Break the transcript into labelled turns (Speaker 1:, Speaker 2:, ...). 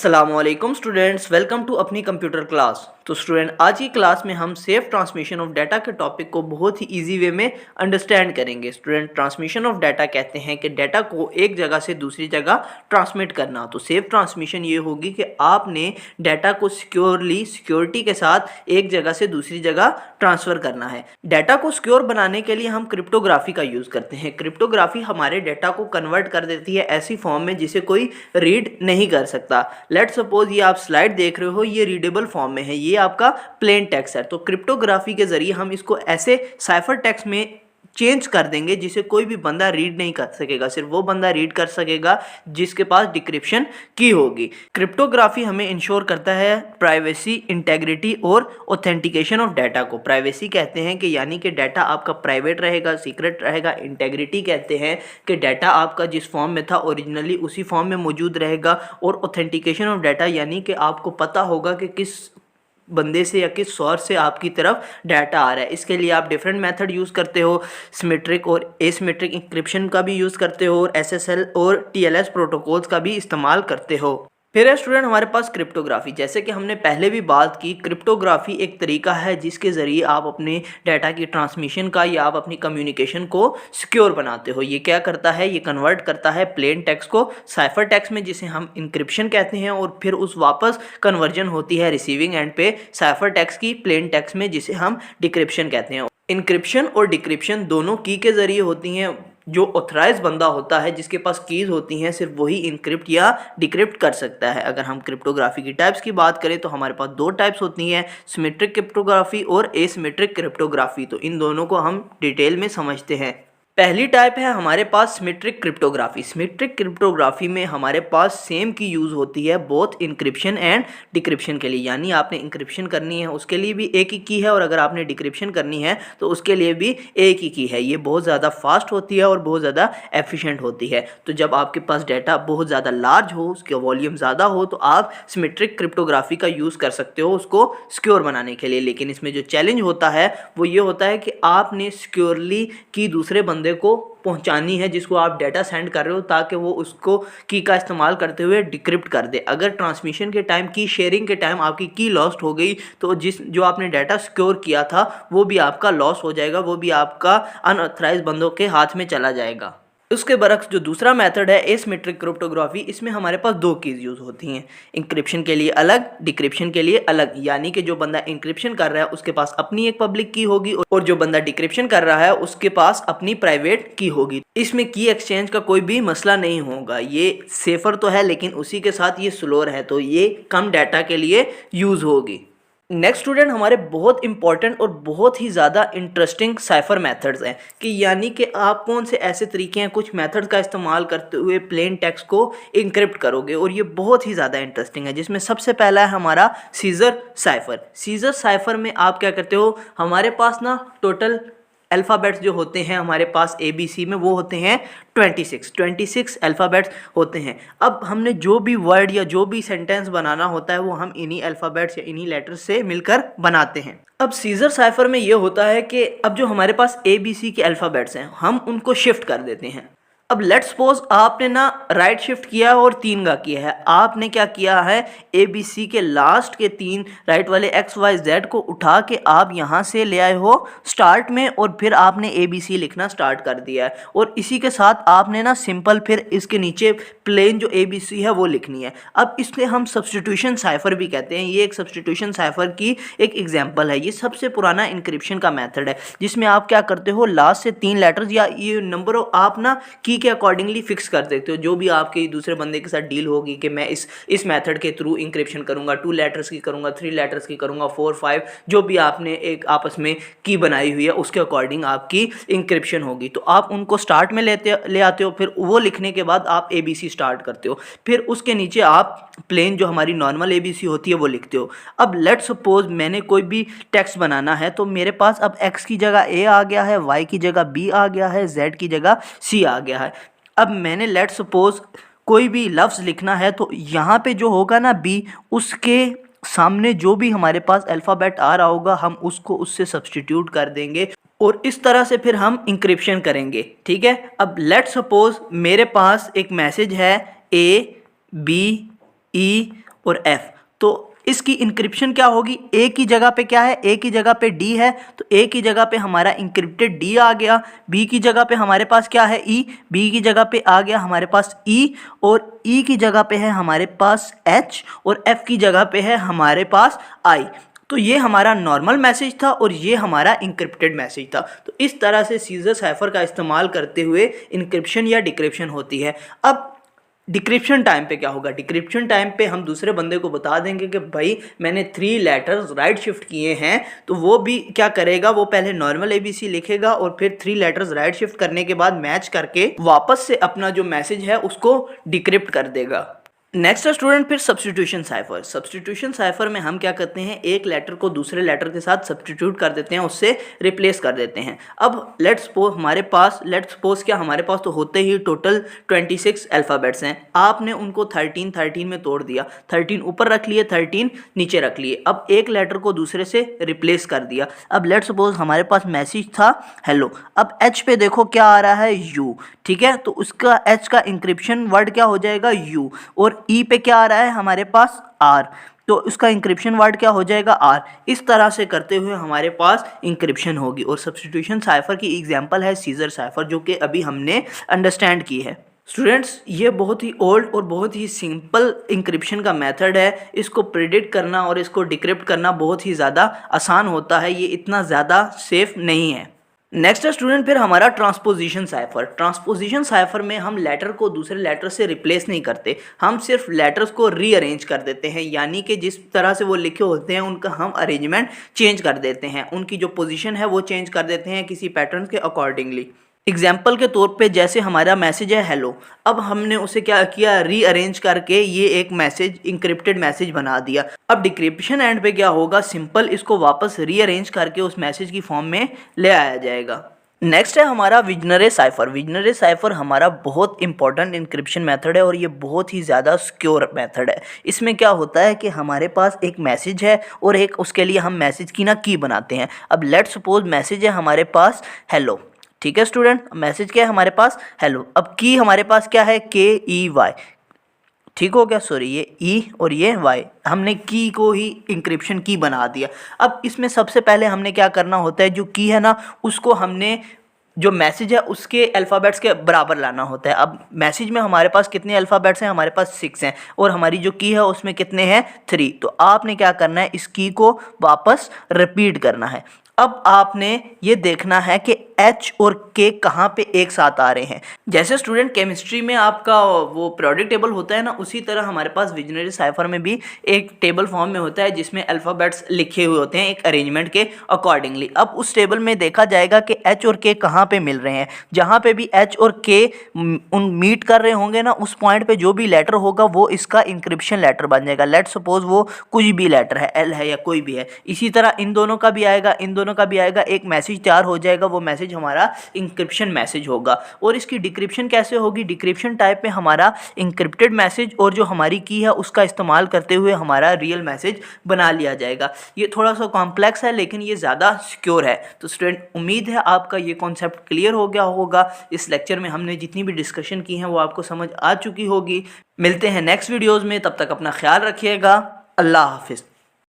Speaker 1: अस्सलामुअलैकुम students, welcome to अपनी computer class. तो स्टूडेंट, आज की क्लास में हम सेफ ट्रांसमिशन ऑफ डाटा के टॉपिक को बहुत ही इजी वे में अंडरस्टैंड करेंगे। स्टूडेंट, ट्रांसमिशन ऑफ डाटा कहते हैं कि डाटा को एक जगह से दूसरी जगह ट्रांसमिट करना। तो सेफ ट्रांसमिशन ये होगी कि आपने डाटा को सिक्योरिटी के साथ एक जगह से दूसरी जगह ट्रांसफ़र करना है। डाटा को सिक्योर बनाने के लिए हम क्रिप्टोग्राफी का यूज़ करते हैं। क्रिप्टोग्राफी हमारे डाटा को कन्वर्ट कर देती है ऐसी फॉर्म में जिसे कोई रीड नहीं कर सकता। लेट सपोज ये आप स्लाइड देख रहे हो, ये रीडेबल फॉर्म में है, ये आपका प्लेन टेक्स्ट है। तो क्रिप्टोग्राफी के जरिए हम इसको ऐसे साइफर टेक्स्ट में चेंज कर देंगे जिसे कोई भी बंदा रीड नहीं कर सकेगा। सिर्फ वो बंदा रीड कर सकेगा जिसके पास डिक्रिप्शन की होगी। क्रिप्टोग्राफी हमें इंश्योर करता है प्राइवेसी, इंटेग्रिटी और ऑथेंटिकेशन ऑफ डाटा को। प्राइवेसी कहते हैं कि यानी कि डाटा आपका प्राइवेट रहेगा, सीक्रेट रहेगा। इंटेग्रिटी कहते हैं कि डाटा आपका जिस फॉर्म में था ओरिजिनली उसी फॉर्म में मौजूद रहेगा। और ऑथेंटिकेशन ऑफ डाटा यानी कि आपको पता होगा कि किस बंदे से या किस सोर्स से आपकी तरफ डाटा आ रहा है। इसके लिए आप डिफरेंट मेथड यूज़ करते हो, सिमेट्रिक और एसिमेट्रिक इंक्रिप्शन का भी यूज़ करते हो और SSL और TLS प्रोटोकॉल्स का भी इस्तेमाल करते हो। फिर है स्टूडेंट हमारे पास क्रिप्टोग्राफी। जैसे कि हमने पहले भी बात की, क्रिप्टोग्राफी एक तरीका है जिसके ज़रिए आप अपने डाटा की ट्रांसमिशन का या आप अपनी कम्युनिकेशन को सिक्योर बनाते हो। ये क्या करता है, ये कन्वर्ट करता है प्लेन टेक्स्ट को साइफर टेक्स्ट में जिसे हम इंक्रिप्शन कहते हैं, और फिर उस वापस कन्वर्जन होती है रिसीविंग एंड पे साइफर टेक्स्ट की प्लेन टेक्स्ट में जिसे हम डिक्रिप्शन कहते हैं। इंक्रिप्शन और डिक्रिप्शन दोनों की के ज़रिए होती हैं। जो ऑथराइज बंदा होता है जिसके पास कीज़ होती हैं सिर्फ वही इनक्रिप्ट या डिक्रिप्ट कर सकता है। अगर हम क्रिप्टोग्राफी की टाइप्स की बात करें तो हमारे पास दो टाइप्स होती हैं, सिमेट्रिक क्रिप्टोग्राफी और एसिमेट्रिक क्रिप्टोग्राफी। तो इन दोनों को हम डिटेल में समझते हैं। पहली टाइप है हमारे पास सिमेट्रिक क्रिप्टोग्राफी। सिमेट्रिक क्रिप्टोग्राफी में हमारे पास सेम की यूज़ होती है बोथ इंक्रिप्शन एंड डिक्रिप्शन के लिए। यानी आपने इंक्रिप्शन करनी है उसके लिए भी एक ही की है, और अगर आपने डिक्रिप्शन करनी है तो उसके लिए भी एक ही की है। ये बहुत ज़्यादा फास्ट होती है और बहुत ज़्यादा एफिशिएंट होती है। तो जब आपके पास डाटा बहुत ज़्यादा लार्ज हो, उसका वॉल्यूम ज़्यादा हो, तो आप सिमेट्रिक क्रिप्टोग्राफी का यूज़ कर सकते हो उसको सिक्योर बनाने के लिए। लेकिन इसमें जो चैलेंज होता है वो ये होता है कि आपने सिक्योरली की दूसरे बंदे को पहुंचानी है जिसको आप डाटा सेंड कर रहे हो, ताकि वो उसको की का इस्तेमाल करते हुए डिक्रिप्ट कर दे। अगर ट्रांसमिशन के टाइम, की शेयरिंग के टाइम आपकी की लॉस्ट हो गई तो जो आपने डाटा सिक्योर किया था वो भी आपका लॉस हो जाएगा, वो भी आपका अनऑथराइज बंदों के हाथ में चला जाएगा। उसके बरक्स जो दूसरा मेथड है एसिमेट्रिक क्रिप्टोग्राफी, इसमें हमारे पास दो कीज़ यूज़ होती हैं, इंक्रिप्शन के लिए अलग, डिक्रिप्शन के लिए अलग। यानी कि जो बंदा इंक्रिप्शन कर रहा है उसके पास अपनी एक पब्लिक की होगी और जो बंदा डिक्रिप्शन कर रहा है उसके पास अपनी प्राइवेट की होगी। इसमें की एक्सचेंज का कोई भी मसला नहीं होगा। ये सेफर तो है लेकिन उसी के साथ ये स्लोअर है, तो ये कम डाटा के लिए यूज़ होगी। नेक्स्ट स्टूडेंट, हमारे बहुत इंपॉर्टेंट और बहुत ही ज़्यादा इंटरेस्टिंग साइफर मेथड्स हैं कि यानी कि आप कौन से ऐसे तरीके हैं, कुछ मेथड का इस्तेमाल करते हुए प्लेन टेक्स्ट को इंक्रिप्ट करोगे, और ये बहुत ही ज़्यादा इंटरेस्टिंग है। जिसमें सबसे पहला है हमारा सीजर साइफर। सीजर साइफर में आप क्या करते हो, हमारे पास ना टोटल अल्फ़ाबेट्स जो होते हैं हमारे पास ABC में वो होते हैं 26 अल्फ़ाबेट्स होते हैं। अब हमने जो भी वर्ड या जो भी सेंटेंस बनाना होता है वो हम इन्हीं अल्फ़ाबेट्स या इन्हीं लेटर्स से मिलकर बनाते हैं। अब सीजर साइफर में ये होता है कि अब जो हमारे पास ABC के अल्फ़ाबेट्स हैं हम उनको शिफ्ट कर देते हैं। अब लेट्स सपोज आपने ना राइट शिफ्ट किया और 3 का किया है। आपने क्या किया है, ABC के लास्ट के 3 राइट वाले XYZ को उठा के आप यहाँ से ले आए हो स्टार्ट में, और फिर आपने ABC लिखना स्टार्ट कर दिया है। और इसी के साथ आपने ना सिंपल फिर इसके नीचे प्लेन जो ABC है वो लिखनी है। अब इसलिए हम सब्स्टिट्यूशन साइफर भी कहते हैं। ये एक सब्स्टिट्यूशन साइफर की एक एग्जाम्पल है। ये सबसे पुराना इंक्रिप्शन का मेथड है जिसमें आप क्या करते हो, लास्ट से 3 लेटर्स या ये नंबर आप ना की के अकॉर्डिंगली फिक्स कर देते हो। जो भी आपके दूसरे बंदे के साथ डील होगी कि मैं इस मेथड के थ्रू इंक्रिप्शन करूंगा, 2 लेटर्स की करूंगा, 3 लेटर्स की करूंगा, 4, 5, जो भी आपने एक आपस में की बनाई हुई है उसके अकॉर्डिंग आपकी इंक्रिप्शन होगी। तो आप उनको स्टार्ट में ले आते हो, फिर वो लिखने के बाद आप ABC स्टार्ट करते हो, फिर उसके नीचे आप प्लेन जो हमारी नॉर्मल ABC होती है वो लिखते हो। अब लेट सपोज मैंने कोई भी टेक्स्ट बनाना है तो मेरे पास अब X की जगह A आ गया है, Y की जगह B आ गया है, Z की जगह C आ गया है। अब मैंने लेट सपोज कोई भी लफ्ज़ लिखना है तो यहाँ पे जो होगा ना B, उसके सामने जो भी हमारे पास अल्फ़ाबेट आ रहा होगा हम उसको उससे सब्स्टिट्यूट कर देंगे और इस तरह से फिर हम इंक्रिप्शन करेंगे। ठीक है, अब लेट सपोज मेरे पास एक मैसेज है A B E और F। तो इसकी इंक्रिप्शन क्या होगी, ए की जगह पे क्या है, ए की जगह पे डी है, तो ए की जगह पे हमारा इंक्रिप्टेड डी आ गया। बी की जगह पे हमारे पास क्या है, ई, बी की जगह पे आ गया हमारे पास ई, और ई की जगह पे है हमारे पास एच, और एफ की जगह पे है हमारे पास आई। तो ये हमारा नॉर्मल मैसेज था और ये हमारा इंक्रिप्टेड मैसेज था। तो इस तरह से सीजर साइफर का इस्तेमाल करते हुए इंक्रिप्शन या डिक्रिप्शन होती है। अब डिक्रिप्शन टाइम पे क्या होगा, डिक्रिप्शन टाइम पे हम दूसरे बंदे को बता देंगे कि भाई मैंने 3 लेटर्स राइट शिफ्ट किए हैं, तो वो भी क्या करेगा, वो पहले नॉर्मल ABC लिखेगा और फिर 3 लेटर्स राइट शिफ्ट करने के बाद मैच करके वापस से अपना जो मैसेज है उसको डिक्रिप्ट कर देगा। नेक्स्ट स्टूडेंट फिर सब्स्टिट्यूशन साइफर। सब्स्टिट्यूशन साइफर में हम क्या करते हैं, एक लेटर को दूसरे लेटर के साथ सब्स्टिट्यूट कर देते हैं, उससे रिप्लेस कर देते हैं। अब लेट्स सपोज क्या हमारे पास तो होते ही टोटल 26 अल्फ़ाबेट्स हैं, आपने उनको 13 में तोड़ दिया, 13 ऊपर रख लिए, 13 नीचे रख लिए। अब एक लेटर को दूसरे से रिप्लेस कर दिया। अब लेट्स सपोज हमारे पास मैसेज था हेलो, अब H पे देखो क्या आ रहा है, यू, ठीक है, तो उसका H का इंक्रिप्शन वर्ड क्या हो जाएगा, यू, और ई पे क्या आ रहा है हमारे पास आर, तो उसका इंक्रिप्शन वर्ड क्या हो जाएगा, आर। इस तरह से करते हुए हमारे पास इंक्रिप्शन होगी। और सब्स्टिट्यूशन साइफर की एग्जांपल है सीजर साइफर, जो कि अभी हमने अंडरस्टैंड की है। स्टूडेंट्स, ये बहुत ही ओल्ड और बहुत ही सिंपल इंक्रिप्शन का मेथड है। इसको प्रिडिक्ट करना और इसको डिक्रिप्ट करना बहुत ही ज़्यादा आसान होता है, ये इतना ज़्यादा सेफ नहीं है। नेक्स्ट स्टूडेंट फिर हमारा ट्रांसपोजिशन साइफर। ट्रांसपोजिशन साइफर में हम लेटर को दूसरे लेटर से रिप्लेस नहीं करते, हम सिर्फ लेटर्स को रीअरेंज कर देते हैं, यानी कि जिस तरह से वो लिखे होते हैं उनका हम अरेंजमेंट चेंज कर देते हैं, उनकी जो पोजीशन है वो चेंज कर देते हैं किसी पैटर्न के अकॉर्डिंगली। एग्जाम्पल के तौर पे जैसे हमारा मैसेज है हेलो, अब हमने उसे क्या किया, रीअरेंज करके ये एक मैसेज इंक्रिप्टेड मैसेज बना दिया। अब डिक्रिप्शन एंड पे क्या होगा, सिंपल इसको वापस रीअरेंज करके उस मैसेज की फॉर्म में ले आया जाएगा। नेक्स्ट है हमारा विजनरी साइफर। विजनरी साइफर हमारा बहुत इंपॉर्टेंट इंक्रिप्शन मेथड है और ये बहुत ही ज़्यादा सिक्योर मेथड है। इसमें क्या होता है कि हमारे पास एक मैसेज है और एक उसके लिए हम मैसेज की ना की बनाते हैं। अब लेट्स सपोज मैसेज है हमारे पास हेलो, ठीक है स्टूडेंट, मैसेज क्या है हमारे पास हेलो। अब की हमारे पास क्या है, KEY, ठीक हो गया, सॉरी ये E और ये Y, हमने की को ही इंक्रिप्शन की बना दिया। अब इसमें सबसे पहले हमने क्या करना होता है, जो की है ना उसको हमने जो मैसेज है उसके अल्फ़ाबेट्स के बराबर लाना होता है। अब मैसेज में हमारे पास कितने अल्फ़ाबेट्स हैं, हमारे पास 6 हैं, और हमारी जो की है उसमें कितने हैं, 3। तो आपने क्या करना है, इस की को वापस रिपीट करना है। अब आपने ये देखना है कि H और K कहाँ पे एक साथ आ रहे हैं। जैसे स्टूडेंट केमिस्ट्री में आपका वो पीरियोडिक टेबल होता है ना, उसी तरह हमारे पास विजनरी साइफर में भी एक टेबल फॉर्म में होता है जिसमें अल्फ़ाबेट्स लिखे हुए होते हैं एक अरेंजमेंट के अकॉर्डिंगली। अब उस टेबल में देखा जाएगा कि H और K कहाँ पे मिल रहे हैं। जहाँ पे भी H और K उन मीट कर रहे होंगे ना, उस पॉइंट पे जो भी लेटर होगा वो इसका इंक्रिप्शन लेटर बन जाएगा। लेट्स सपोज वो कुछ भी लेटर है, L है या कोई भी है, इसी तरह इन दोनों का भी आएगा, इन दोनों का भी आएगा, एक मैसेज तैयार हो जाएगा, वो मैसेज हमारा इंक्रिप्शन मैसेज होगा। और इसकी डिक्रिप्शन कैसे होगी, डिक्रिप्शन टाइप में हमारा इंक्रिप्टेड मैसेज और जो हमारी की है उसका इस्तेमाल करते हुए हमारा रियल मैसेज बना लिया जाएगा। ये थोड़ा सा कॉम्प्लेक्स है लेकिन ये ज़्यादा सिक्योर है। तो स्टूडेंट, उम्मीद है आपका ये कॉन्सेप्ट क्लियर हो गया होगा। इस लेक्चर में हमने जितनी भी डिस्कशन की है वो आपको समझ आ चुकी होगी। मिलते हैं नेक्स्ट वीडियोज़ में, तब तक अपना ख्याल रखिएगा। अल्लाह हाफिज़।